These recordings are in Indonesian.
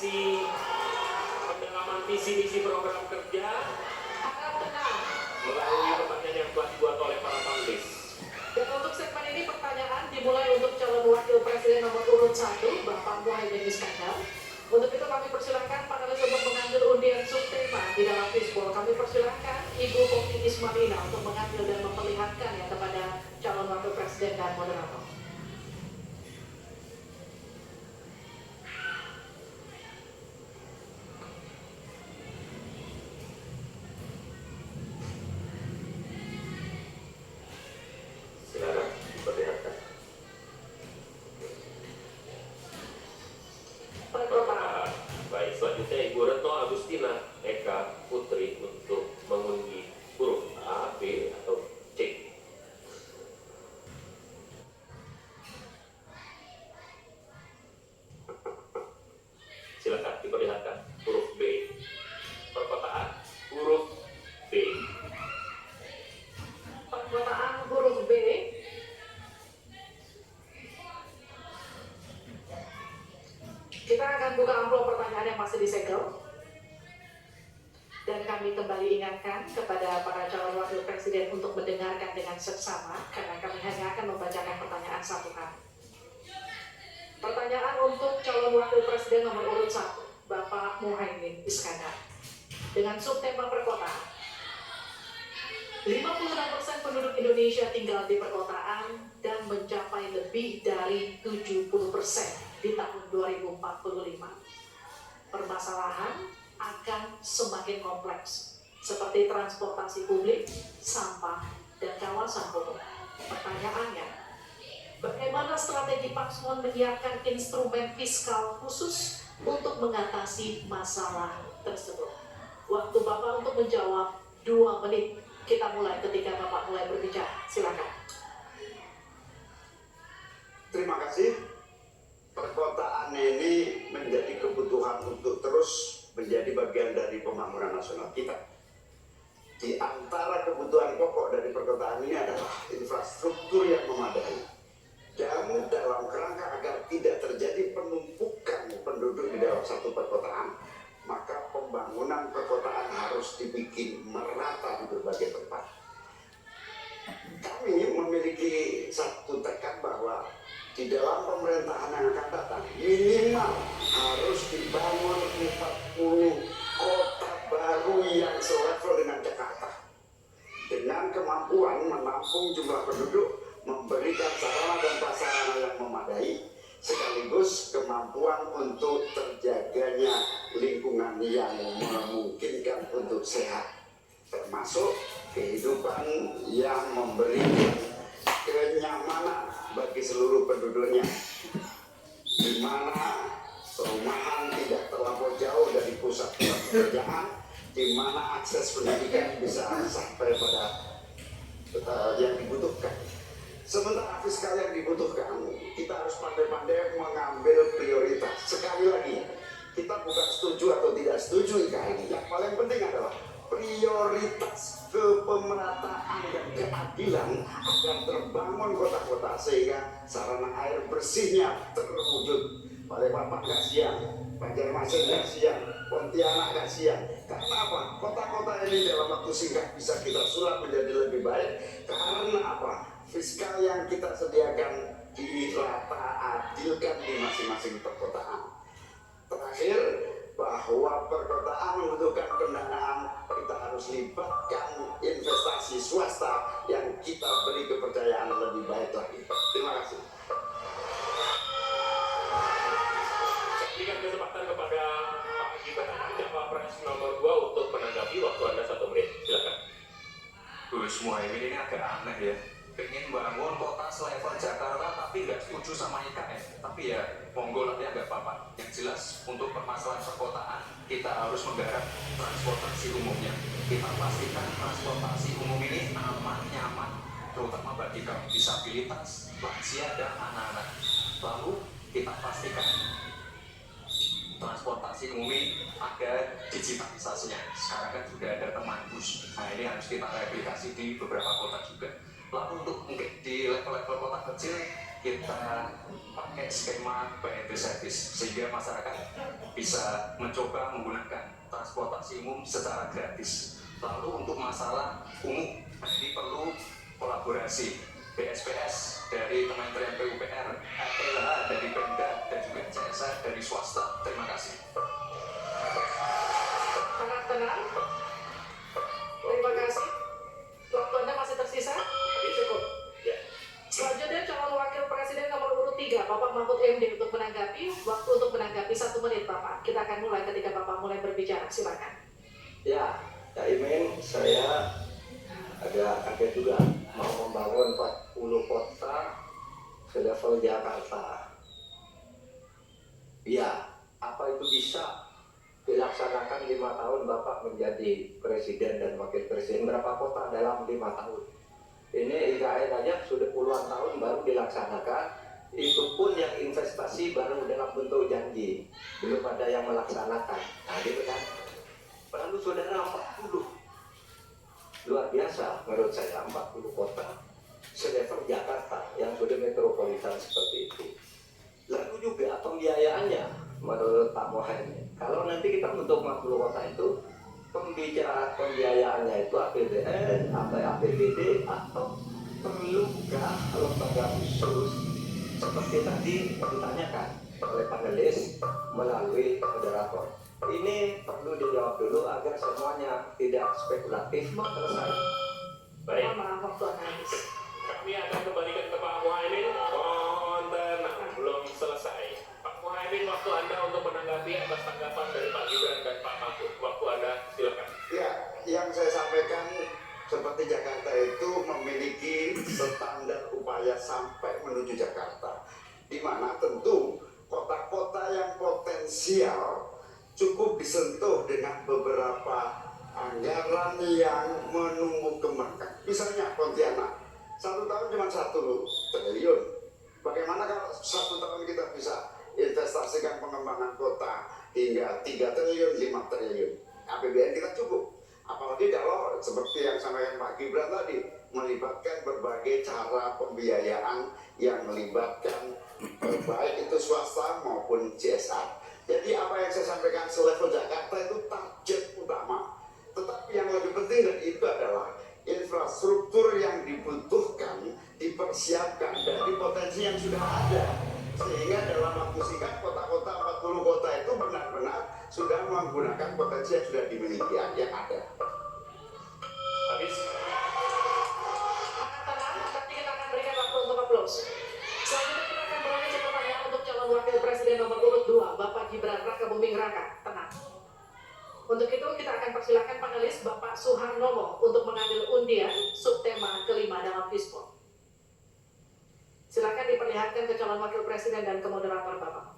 sesi pendalaman visi misi program kerja harap tenang melalui pertanyaan yang telah dibuat oleh para panelis. dan untuk segmen ini pertanyaan dimulai untuk calon wakil presiden nomor urut 1 Bapak Muhaimin Iskandar. Untuk itu kami persilahkan panelis untuk mengambil undian subtema di dalam fishbowl. Kami persilahkan Ibu Poppy Ismailina untuk mengambil dan memperlihatkan ya kepada calon wakil presiden dan moderator. Silakan diperlihatkan. Baik, selanjutnya Ibu Retno Agustina Eka Putri untuk mengundi huruf A, B, atau C. Silakan diperlihatkan huruf B. Perkotaan huruf B. Perkotaan huruf B. Kita akan buka amplop pertanyaan yang masih disegel. Dan kami kembali ingatkan kepada para calon wakil presiden untuk mendengarkan dengan seksama karena kami hanya akan membacakan pertanyaan satu kali. Pertanyaan untuk calon wakil presiden nomor urut 1 Bapak Muhaimin Iskandar. Dengan subtema perkotaan. 56% penduduk Indonesia tinggal di perkotaan dan mencapai lebih dari 70% di tahun 2045. Permasalahan akan semakin kompleks, seperti transportasi publik, sampah, dan kawasan umum. Pertanyaannya, bagaimana strategi Paslon menyiapkan instrumen fiskal khusus untuk mengatasi masalah tersebut? Waktu Bapak untuk menjawab 2 menit. Kita mulai ketika Bapak mulai berbicara. Silakan. Terima kasih. Perkotaan ini menjadi kebutuhan untuk terus menjadi bagian dari pembangunan nasional kita. Di antara kebutuhan pokok dari perkotaan ini adalah infrastruktur yang memadai. Dan dalam kerangka agar tidak terjadi penumpukan penduduk di dalam satu perkotaan, maka pembangunan perkotaan harus dibikin merata di berbagai tempat. Kami memiliki satu tekad bahwa di dalam pemerintahan yang akan datang minimal harus dibangun 40 kota baru yang selevel dengan Jakarta dengan kemampuan menampung jumlah penduduk, memberikan sarana dan prasarana yang memadai, sekaligus kemampuan untuk terjaganya lingkungan yang memungkinkan untuk sehat, termasuk kehidupan yang memberikan kenyamanan bagi seluruh penduduknya, di mana perumahan tidak terlampau jauh dari pusat pekerjaan, di mana akses pendidikan bisa sampai pada yang dibutuhkan. Sementara fiskal yang dibutuhkan, kita harus pandai-pandai mengambil prioritas. Sekali lagi, kita bukan setuju atau tidak setuju IKN. Yang paling penting adalah prioritas kepemerataan dan keadilan agar terbangun kota-kota sehingga sarana air bersihnya terwujud. Balikpapan nggak siang, Banjarmasin nggak siang, Pontianak nggak siang. Karena apa? Kota-kota ini dalam waktu singkat bisa kita sulap menjadi lebih baik. Karena apa? Fiskal yang kita sediakan dirata adilkan di masing-masing perkotaan. Terakhir, bahwa perkotaan membutuhkan pendanaan, kita harus libatkan investasi swasta yang kita beri kepercayaan lebih baik lagi. Terima kasih. Saya berikan kesempatan kepada Pak Gibran, Cawapres nomor 2 untuk menanggapi. Waktu Anda 1 menit. Silakan. Gus Muhaimin ini agak aneh ya. Pengen bangun kota selevel Jakarta tapi nggak setuju sama IKN. Tapi ya monggo lah ya, nggak apa-apa. Yang jelas untuk permasalahan perkotaan kita harus menggarap transportasi umumnya. Kita pastikan transportasi umum ini aman, nyaman, terutama bagi kaum disabilitas, lansia dan anak-anak. Lalu kita pastikan transportasi umum ini ada digitalisasinya. Sekarang kan sudah ada teman bus. Nah ini harus kita replikasi di beberapa kota juga. Lalu untuk mungkin di level-level kota kecil kita pakai skema buy the service sehingga masyarakat bisa mencoba menggunakan transportasi umum secara gratis. Lalu untuk masalah umum, ini perlu kolaborasi BSPS dari Kementerian PUPR, LH dari Pemda, dan juga CSA dari swasta. Terima kasih. Sangat tenang. Terima kasih. Waktu Anda masih tersisa? Cukup. Ya. Selanjutnya calon wakil presiden nomor urut 3, Bapak Mahfud MD untuk menanggapi. Waktu untuk menanggapi 1 menit, Bapak. Kita akan mulai ketika Bapak mulai berbicara. Silakan. Ya, Cak Imin, saya agak kaget juga mau membangun 40 kota selevel Jakarta. Ya, apa itu bisa dilaksanakan 5 tahun Bapak menjadi presiden dan wakil presiden? Berapa kota dalam 5 tahun? Ini IKN aja sudah puluhan tahun baru dilaksanakan. Itu pun yang investasi baru dalam bentuk janji, belum ada yang melaksanakan. Nah, gitu kan? Lalu saudara 40, luar biasa menurut saya, 40 kota selevel Jakarta yang sudah metropolitan seperti itu. Lalu juga pembiayaannya menurut Pak Mohaimin, kalau nanti kita untuk 40 kota itu pembiayaannya itu APBN atau APBD atau perlukah lembaga khusus seperti tadi ditanyakan oleh panelis melalui moderator. Ini perlu dijawab dulu agar semuanya tidak spekulatif selesai. Baik, Mohon maaf, waktu Anda habis. kami akan kembalikan ke Pak Muhaimin. Mohon tenang, belum selesai. Pak Muhaimin, waktu Anda untuk menanggapi atas tanggapan dari Pak Gibran dan Pak Mahfud. Waktu Anda, silakan. Ya, yang saya sampaikan seperti Jakarta itu memiliki standar upaya sampai menuju Jakarta, di mana tentu kota-kota yang potensial cukup disentuh dengan beberapa anggaran yang menumbuh kembangkan. Misalnya Pontianak, 1 tahun cuma 1 triliun. Bagaimana kalau 1 tahun kita bisa investasikan pengembangan kota hingga 3 triliun, 5 triliun. APBN kita cukup. Apalagi kalau seperti yang sampaikan Pak Gibran tadi, melibatkan berbagai cara pembiayaan yang melibatkan baik itu swasta maupun CSR. Jadi apa yang saya sampaikan selevel Jakarta itu target utama. Tetapi yang lebih penting dari itu adalah infrastruktur yang dibutuhkan dipersiapkan dari potensi yang sudah ada. Sehingga dalam waktu singkat kota-kota 40 kota itu benar-benar sudah menggunakan potensi yang sudah dimiliki yang ada. Habis. Tenang, nanti kita akan berikan waktu untuk aplaus. Selanjutnya kita akan beralih ke pertanyaan untuk calon wakil presiden nomor urut 2, Bapak Gibran Rakabuming Raka. Tenang. Untuk itu kita akan persilakan panelis Bapak Suharnomo untuk mengambil undian subtema kelima dalam Fisport. Silakan diperlihatkan ke calon wakil presiden dan ke moderator Bapak.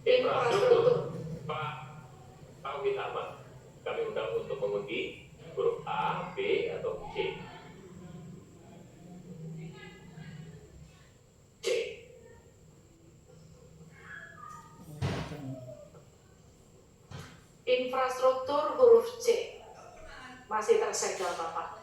Infrastruktur. Pak Tauhid Ahmad, kami undang untuk mengundi huruf A, B, atau C. C. Infrastruktur huruf C. Masih tersegel Bapak.